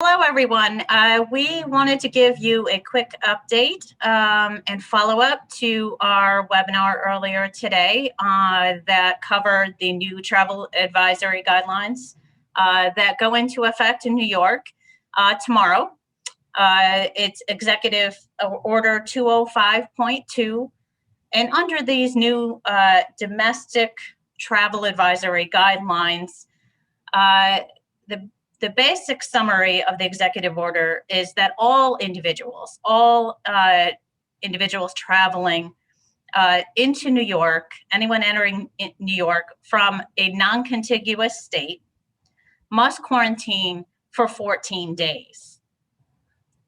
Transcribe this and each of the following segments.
Hello, everyone. We wanted to give you a quick update and follow up to our webinar earlier today that covered the new travel advisory guidelines that go into effect in New York tomorrow. It's Executive Order 205.2. And under these new domestic travel advisory guidelines, the basic summary of the executive order is that all individuals traveling into New York, anyone entering New York from a non-contiguous state, must quarantine for 14 days.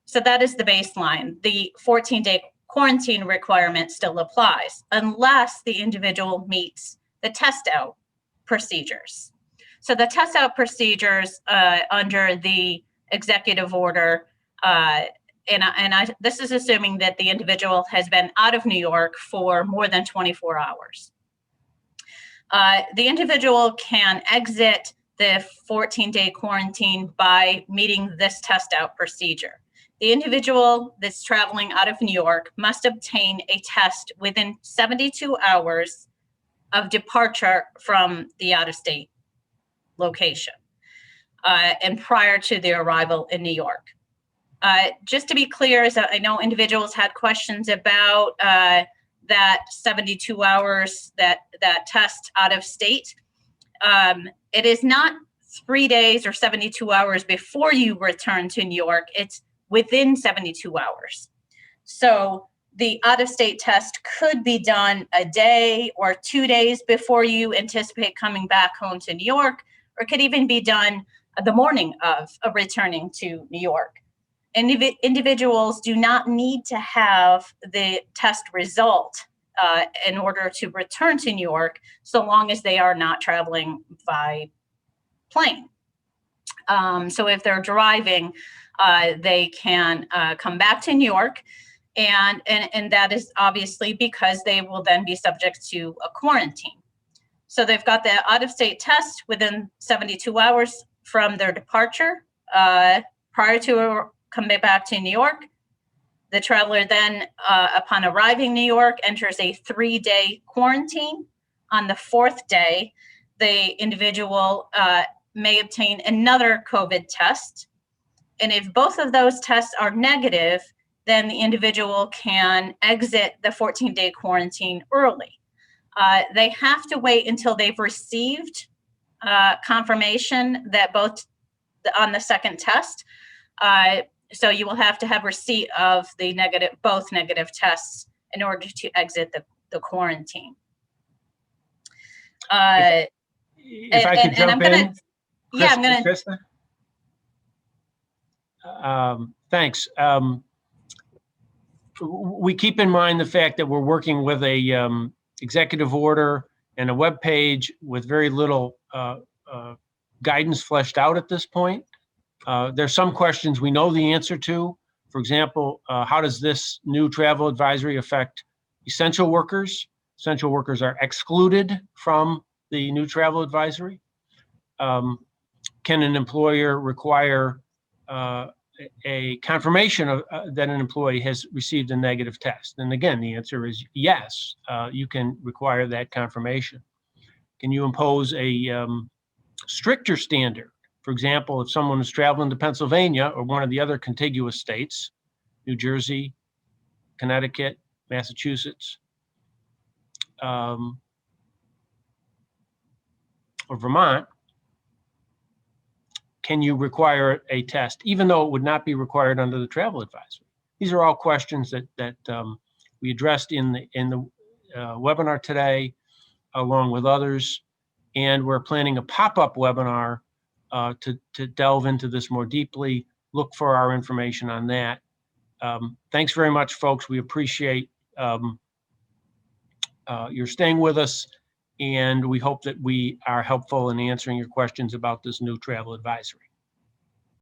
So that is the baseline. The 14-day quarantine requirement still applies unless the individual meets the test out procedures. So the test out procedures under the executive order, this is assuming that the individual has been out of New York for more than 24 hours. The individual can exit the 14-day quarantine by meeting this test out procedure. The individual that's traveling out of New York must obtain a test within 72 hours of departure from the out-of-state location and prior to their arrival in New York. Just to be clear, as I know individuals had questions about that 72 hours, that test out of state. It is not 3 days or 72 hours before you return to New York. It's within 72 hours. So the out-of-state test could be done a day or 2 days before you anticipate coming back home to New York, or could even be done the morning of returning to New York. Individuals do not need to have the test result in order to return to New York, so long as they are not traveling by plane. So if they're driving, they can come back to New York, and that is obviously because they will then be subject to a quarantine. So they've got the out-of-state test within 72 hours from their departure prior to coming back to New York. The traveler then, upon arriving in New York, enters a 3-day quarantine. On the 4th day, the individual may obtain another COVID test. And if both of those tests are negative, then the individual can exit the 14-day quarantine early. They have to wait until they've received confirmation that both on the second test. So you will have to have receipt of the both negative tests in order to exit the quarantine. If I could jump in, yeah, I'm gonna. Krista? Thanks. We keep in mind the fact that we're working with a executive order and a web page with very little guidance fleshed out at this point. There's some questions we know the answer to. For example, how does this new travel advisory affect essential workers? Essential workers are excluded from the new travel advisory. Can an employer require a confirmation of that an employee has received a negative test? And again, the answer is yes, you can require that confirmation. Can you impose a stricter standard? For example, if someone is traveling to Pennsylvania or one of the other contiguous states, New Jersey, Connecticut, Massachusetts, or Vermont, can you require a test, even though it would not be required under the travel advisory? These are all questions that we addressed in the webinar today, along with others, and we're planning a pop-up webinar to delve into this more deeply. Look for our information on that. Thanks very much, folks. We appreciate your staying with us, and we hope that we are helpful in answering your questions about this new travel advisory.